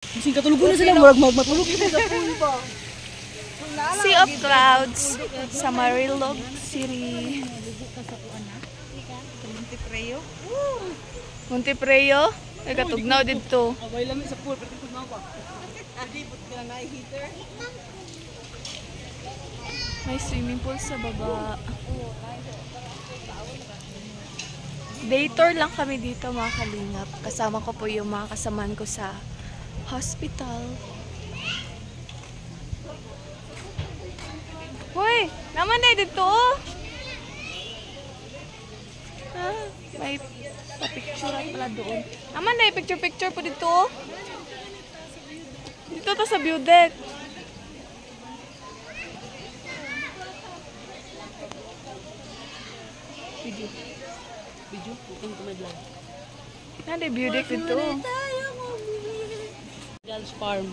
Kasi katulugan na sila, matulog ito sa pool ba? Sea of Clouds sa Marilog City. Montepreo? Ay, katugnaw dito. Abay lang sa pool, pwede tugnaw pa. May swimming pool sa baba. Day tour lang kami dito mga kalingap. Kasama ko po yung mga kasamaan ko sa hospital. Hoy! Naman na dito oh! Ah, may pa-picture pala doon. Naman na picture-picture po dito oh! Dito to sa view deck. Video, kung tumadlan. Nade view deck dito. Girls Farm.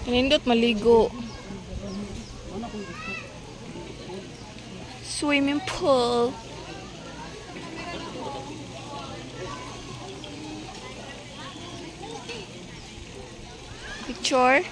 Kanindot maligo. Swimming pool. Picture.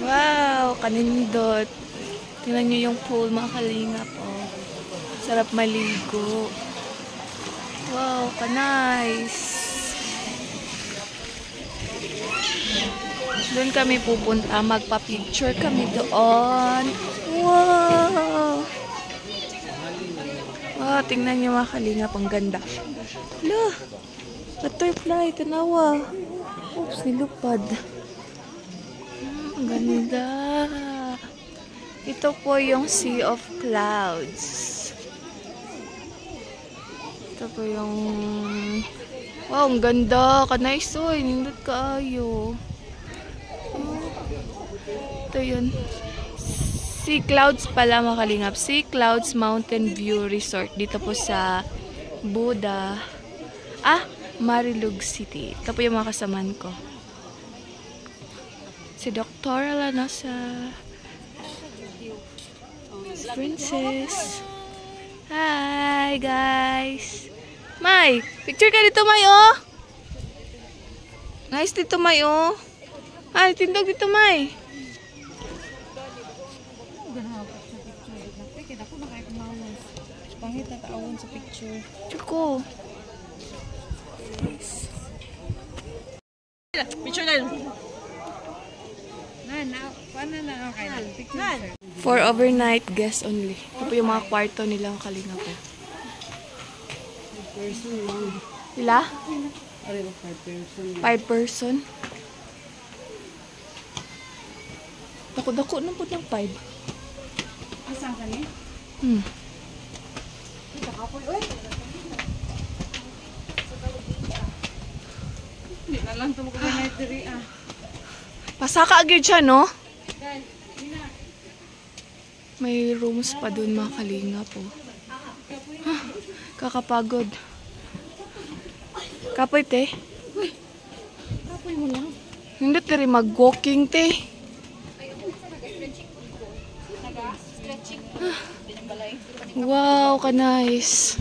Wow, kanindot. Tingnan nyo yung pool mga kalingap. Oh. Sarap maligo. Wow, ka-nice. Doon kami pupunta. Magpa-picture kami doon. Wow! Wow, tingnan nyo mga kalingap. Ang ganda. Hala! Butterfly, tanawa. Oops, nilupad. Ang ganda. Ito po yung Sea of Clouds. Ito po yung... Wow, ang ganda. Ka-nice oh. Nindot kaayo. Oh. Ito yun. Sea Clouds pala mga kalingap. Sea Clouds Mountain View Resort. Dito po sa Buda. Marilog City. Ito po yung mga kasamaan ko. Si Dr. Alanosa. Princess. Hi, guys. May, picture ka dito, May, oh. Nice dito, May, oh. Ay, tindog dito, May. Pangit na taawon sa picture. Chuko. Picture na yun. For overnight guests only. Ito po yung mga kwarto nilang kalinga po. Ila? 5 person. Dako-dako na po ng 5. Asan ka niya? Hindi na lang ito magkakanight diri Pasaka agad siya, no? May rooms pa dun mga kalinga po. Kakapagod. Kapoy, te. Kapoy mo lang. Hindi rin mag-walking, te. Wow, ka-nice.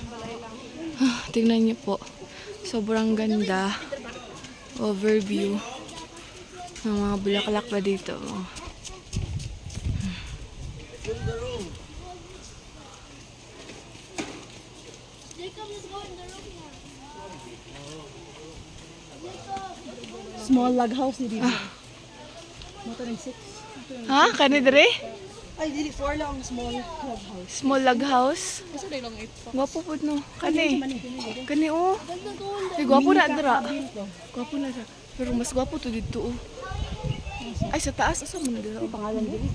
Tingnan niyo po. Sobrang ganda. Overview ng mga bulaklak na dito. small log house ni dito. Moto ng 6. Ha? Kani dire? Ay, dili 4 lang ang small log house. Small log house. Kasi dahil lang 8 pa. Gwapo po no. Kani. Kani oh. Ay, gwapo na dira. Gwapo na dira. Pero mas gwapo to dito oh. Ay, sa taas. Asa mo na dira? Pangalan dili.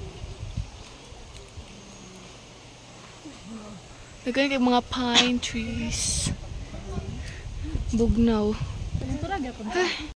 Nagkani kay mga pine trees. Bugnaw. Ito ra gyapon.